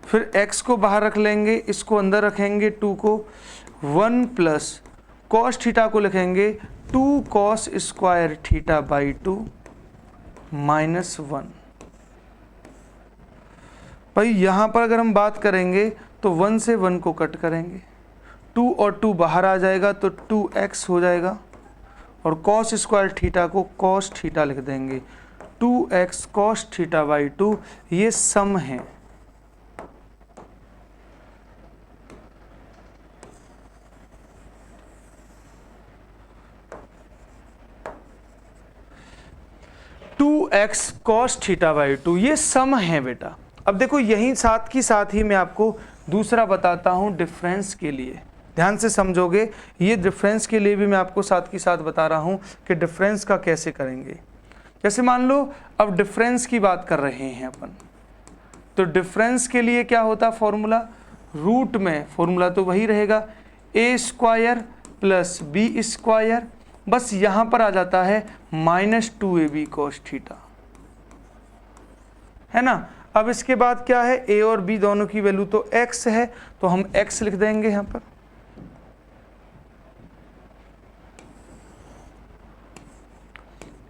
फिर x को बाहर रख लेंगे, इसको अंदर रखेंगे 2 को, 1 प्लस कॉस थीटा को लिखेंगे 2 cos square theta by 2 minus 1। भाई यहाँ पर अगर हम बात करेंगे तो 1 से 1 को कट करेंगे, 2 और 2 बाहर आ जाएगा तो 2x हो जाएगा, और कॉस स्क्वायर थीटा को कॉस थीटा लिख देंगे, 2x कॉस थीटा बाई 2। ये सम है। x cos थीटा बाई 2, ये सम है बेटा। अब देखो यही साथ ही मैं आपको दूसरा बताता हूँ डिफरेंस के लिए, ध्यान से समझोगे। ये डिफरेंस के लिए भी मैं आपको साथ ही साथ बता रहा हूँ कि डिफरेंस का कैसे करेंगे। जैसे मान लो अब डिफरेंस की बात कर रहे हैं अपन, तो डिफरेंस के लिए क्या होता फॉर्मूला, रूट में फॉर्मूला तो वही रहेगा, A square plus B square, बस यहाँ पर आ जाता है माइनस 2ab कॉस थीटा, है ना। अब इसके बाद क्या है, a और b दोनों की वैल्यू तो x है, तो हम x लिख देंगे यहाँ पर।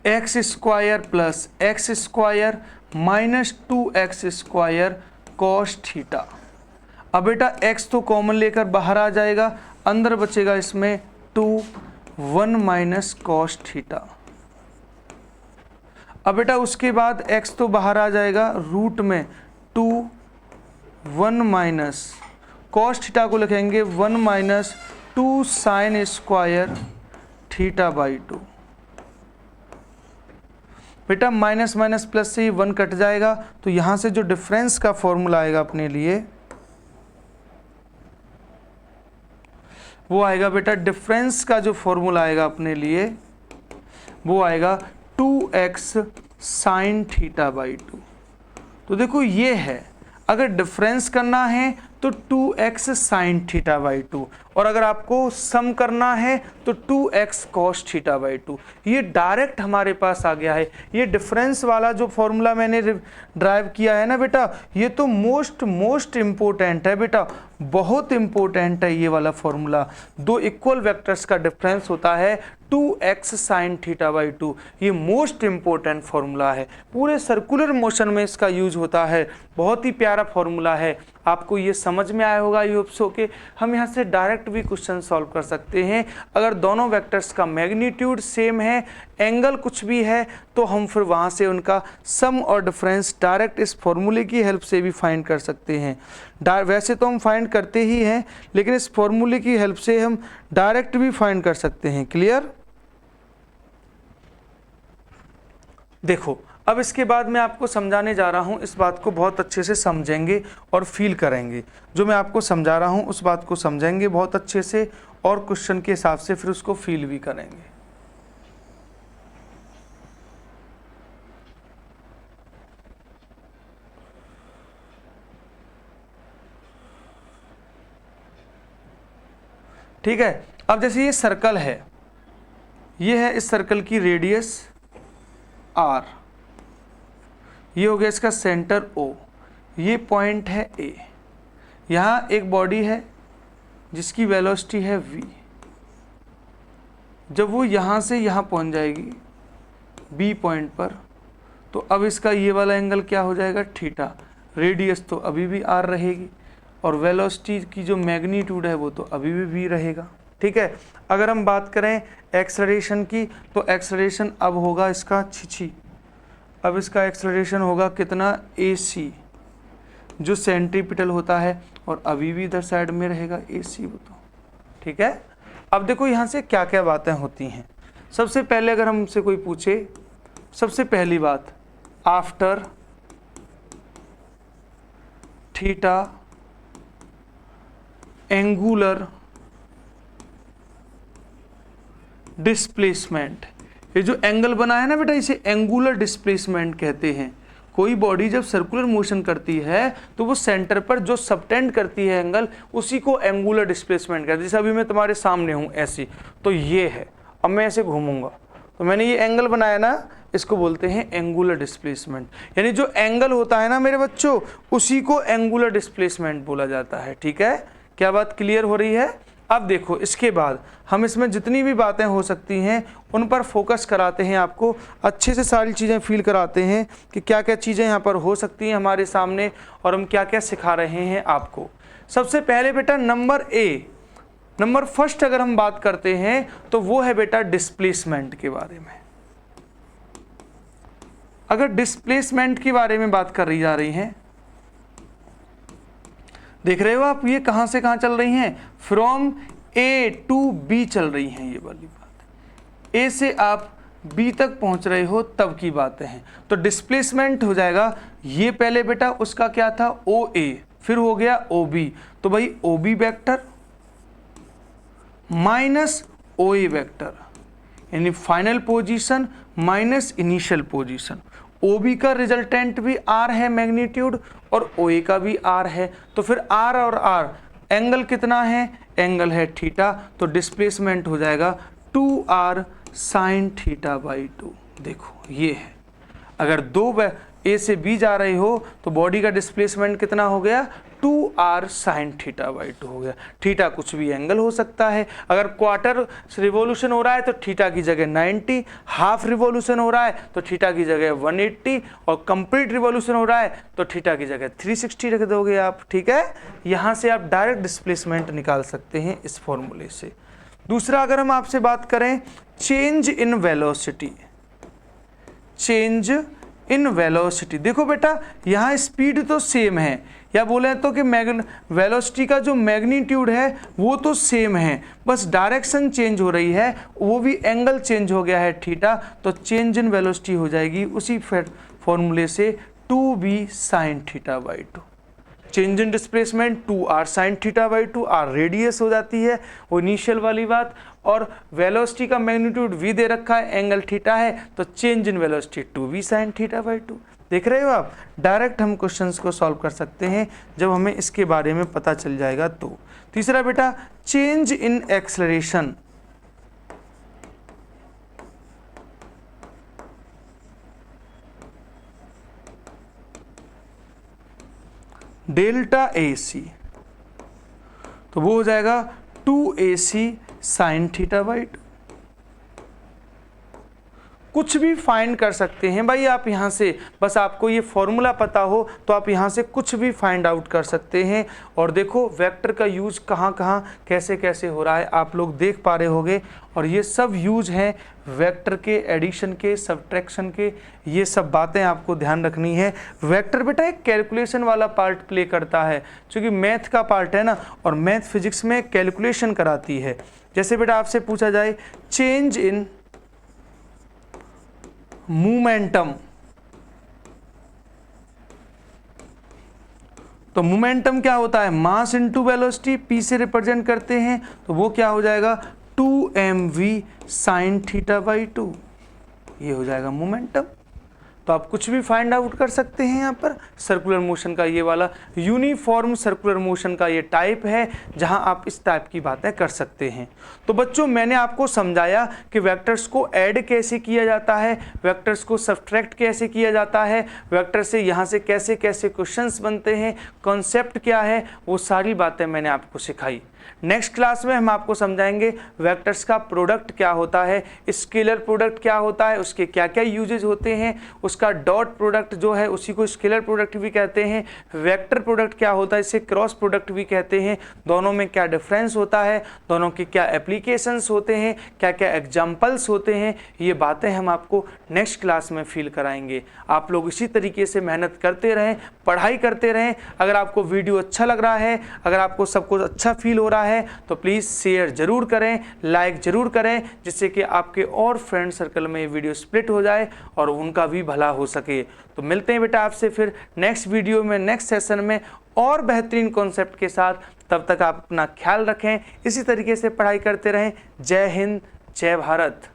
X square plus x square minus 2x square cos theta. अब बेटा x तो कॉमन लेकर बाहर आ जाएगा, अंदर बचेगा इसमें 2, 1 माइनस कॉस थीटा। अब बेटा उसके बाद x तो बाहर आ जाएगा, रूट में 2, 1 माइनस कॉस थीटा को लिखेंगे 1 minus 2 sign square theta by 2। बेटा माइनस माइनस प्लस से 1 कट जाएगा, तो यहाँ से जो डिफरेंस का फॉर्मूला आएगा अपने लिए वो आएगा बेटा, डिफरेंस का जो फॉर्मूला आएगा अपने लिए वो आएगा 2x साइन थीटा बाई 2। तो देखो ये है, अगर डिफरेंस करना है तो 2x साइन थीटा बाई 2, और अगर आपको सम करना है तो 2x कॉस थीटा बाई 2। ये डायरेक्ट हमारे पास आ गया है। ये डिफरेंस वाला जो फॉर्मूला मैंने ड्राइव किया है ना बेटा, ये तो मोस्ट इम्पोर्टेंट है बेटा, बहुत इम्पोर्टेंट है ये वाला फॉर्मूला। दो इक्वल वेक्टर्स का डिफरेंस होता है 2x साइन थीटा बाई 2। ये मोस्ट इम्पोर्टेंट फॉर्मूला है, पूरे सर्कुलर मोशन में इसका यूज होता है। बहुत ही प्यारा फॉर्मूला है, आपको ये समझ में आया होगा। आई होप सो के हम यहाँ से डायरेक्ट भी क्वेश्चन सॉल्व कर सकते हैं। अगर दोनों वेक्टर्स का मैग्नीट्यूड सेम है, एंगल कुछ भी है, तो हम फिर वहाँ से उनका सम और डिफरेंस डायरेक्ट इस फॉर्मूले की हेल्प से भी फाइंड कर सकते हैं। वैसे तो हम फाइंड करते ही हैं, लेकिन इस फॉर्मूले की हेल्प से हम डायरेक्ट भी फाइंड कर सकते हैं। क्लियर? देखो अब इसके बाद मैं आपको समझाने जा रहा हूँ, इस बात को बहुत अच्छे से समझेंगे और फील करेंगे। जो मैं आपको समझा रहा हूँ उस बात को समझेंगे बहुत अच्छे से, और क्वेश्चन के हिसाब से फिर उसको फील भी करेंगे। ठीक है। अब जैसे ये सर्कल है, ये है इस सर्कल की रेडियस r, ये हो गया इसका सेंटर O, ये पॉइंट है A। यहाँ एक बॉडी है जिसकी वेलोसिटी है v। जब वो यहाँ से यहाँ पहुँच जाएगी B पॉइंट पर, तो अब इसका ये वाला एंगल क्या हो जाएगा, थीटा। रेडियस तो अभी भी r रहेगी, और वेलोसिटी की जो मैग्नीट्यूड है वो तो अभी भी v रहेगा। ठीक है। अगर हम बात करें एक्सेलरेशन की, तो एक्सेलरेशन अब होगा इसका अब इसका एक्सेलरेशन होगा कितना, ac। जो सेंट्रीपिटल होता है, और अभी भी इधर साइड में रहेगा AC वो तो, ठीक है। अब देखो यहाँ से क्या क्या बातें होती हैं। सबसे पहले अगर हमसे कोई पूछे, सबसे पहली बात, आफ्टर थीटा एंगुलर डिस्प्लेसमेंट, ये जो एंगल बना है ना बेटा, इसे एंगुलर डिस्प्लेसमेंट कहते हैं। कोई बॉडी जब सर्कुलर मोशन करती है तो वो सेंटर पर जो सबटेंड करती है एंगल, उसी को एंगुलर डिस्प्लेसमेंट कहते हैं। जैसे अभी मैं तुम्हारे सामने हूँ ऐसी, तो ये है, अब मैं ऐसे घूमूंगा तो मैंने ये एंगल बनाया ना, इसको बोलते हैं एंगुलर डिस्प्लेसमेंट। यानी जो एंगल होता है ना मेरे बच्चों, उसी को एंगुलर डिस्प्लेसमेंट बोला जाता है, ठीक है। क्या बात क्लियर हो रही है? अब देखो इसके बाद हम इसमें जितनी भी बातें हो सकती हैं उन पर फोकस कराते हैं, आपको अच्छे से सारी चीज़ें फील कराते हैं कि क्या क्या चीज़ें यहाँ पर हो सकती हैं हमारे सामने, और हम क्या क्या सिखा रहे हैं आपको। सबसे पहले बेटा नंबर फर्स्ट अगर हम बात करते हैं तो वो है बेटा डिस्प्लेसमेंट के बारे में। अगर डिस्प्लेसमेंट के बारे में बात करी जा रही है, देख रहे हो आप ये कहां से कहां चल रही हैं, फ्रॉम A टू B चल रही हैं। ये वाली बात A से आप B तक पहुंच रहे हो तब की बातें हैं। तो डिस्प्लेसमेंट हो जाएगा, ये पहले बेटा उसका क्या था OA, फिर हो गया OB, तो भाई OB vector minus OA vector, यानी final position minus initial position. OB का रिजल्टेंट भी R है मैग्नीट्यूड, और OA का भी R है, तो फिर R और R एंगल कितना है, एंगल है थीटा, तो डिस्प्लेसमेंट हो जाएगा 2R साइन थीटा बाई 2। देखो ये है, अगर दो A से B जा रहे हो तो बॉडी का डिस्प्लेसमेंट कितना हो गया, 2R साइन थीटा बाई 2 हो गया। थीटा कुछ भी एंगल हो सकता है, अगर क्वार्टर रिवॉल्यूशन हो रहा है तो थीटा की जगह 90, हाफ रिवॉल्यूशन हो रहा है तो थीटा की जगह 180, और कंप्लीट रिवॉल्यूशन हो रहा है तो थीटा की जगह 360 रख दोगे आप, ठीक है। यहाँ से आप डायरेक्ट डिस्प्लेसमेंट निकाल सकते हैं इस फॉर्मूले से। दूसरा अगर हम आपसे बात करें change in velocity, change in velocity, देखो बेटा यहाँ स्पीड तो सेम है, या बोले तो कि वेलोसिटी का जो मैग्नीट्यूड है वो तो सेम है, बस डायरेक्शन चेंज हो रही है, वो भी एंगल चेंज हो गया है थीटा, तो चेंज इन वेलोसिटी हो जाएगी उसी फॉर्मूले से 2B sine theta by 2। Change in displacement 2R sine theta by 2, R radius हो जाती है वो इनिशियल वाली बात, और वेलोसिटी का मैग्नीट्यूड V दे रखा है, एंगल थीटा है, तो change in velocity 2V sine theta by 2। देख रहे हो आप, डायरेक्ट हम क्वेश्चंस को सॉल्व कर सकते हैं जब हमें इसके बारे में पता चल जाएगा तो। तीसरा बेटा change in acceleration, delta AC, तो वो हो जाएगा 2AC साइन थीटा बाई 2। कुछ भी फाइंड कर सकते हैं भाई आप यहाँ से, बस आपको ये फॉर्मूला पता हो तो आप यहाँ से कुछ भी फाइंड आउट कर सकते हैं। और देखो वेक्टर का यूज कहाँ कहाँ कैसे कैसे हो रहा है आप लोग देख पा रहे होंगे, और ये सब यूज हैं वेक्टर के, एडिशन के, सब्ट्रैक्शन के, ये सब बातें आपको ध्यान रखनी है। वेक्टर बेटा एक कैलकुलेशन वाला पार्ट प्ले करता है, क्योंकि मैथ का पार्ट है ना, और मैथ फिजिक्स में कैलकुलेशन कराती है। जैसे बेटा आपसे पूछा जाए चेंज इन मोमेंटम, तो मोमेंटम क्या होता है, मास इनटू वेलोसिटी, P से रिप्रेजेंट करते हैं, तो वो क्या हो जाएगा 2mv साइन थीटा बाई 2, ये हो जाएगा मोमेंटम। तो आप कुछ भी फाइंड आउट कर सकते हैं यहाँ पर। सर्कुलर मोशन का ये वाला यूनिफॉर्म सर्कुलर मोशन का ये टाइप है जहाँ आप इस टाइप की बातें कर सकते हैं। तो बच्चों मैंने आपको समझाया कि वेक्टर्स को ऐड कैसे किया जाता है, वेक्टर्स को सब्ट्रैक्ट कैसे किया जाता है, वेक्टर से यहाँ से कैसे कैसे क्वेश्चंस बनते हैं, कॉन्सेप्ट क्या है, वो सारी बातें मैंने आपको सिखाई। नेक्स्ट क्लास में हम आपको समझाएंगे वेक्टर्स का प्रोडक्ट क्या होता है, स्केलर प्रोडक्ट क्या होता है, उसके क्या क्या यूजेज होते हैं, उसका डॉट प्रोडक्ट जो है उसी को स्केलर प्रोडक्ट भी कहते हैं, वेक्टर प्रोडक्ट क्या होता है, इसे क्रॉस प्रोडक्ट भी कहते हैं, दोनों में क्या डिफरेंस होता है, दोनों के क्या एप्लीकेशंस होते हैं, क्या क्या एग्जाम्पल्स होते हैं, ये बातें हम आपको नेक्स्ट क्लास में फील कराएंगे। आप लोग इसी तरीके से मेहनत करते रहें, पढ़ाई करते रहें। अगर आपको वीडियो अच्छा लग रहा है, अगर आपको सब कुछ अच्छा फील हो रहा है तो प्लीज़ शेयर जरूर करें, लाइक जरूर करें, जिससे कि आपके और फ्रेंड सर्कल में ये वीडियो स्प्लिट हो जाए और उनका भी भला हो सके। तो मिलते हैं बेटा आपसे फिर नेक्स्ट वीडियो में, नेक्स्ट सेशन में और बेहतरीन कॉन्सेप्ट के साथ। तब तक आप अपना ख्याल रखें, इसी तरीके से पढ़ाई करते रहें। जय हिंद, जय भारत।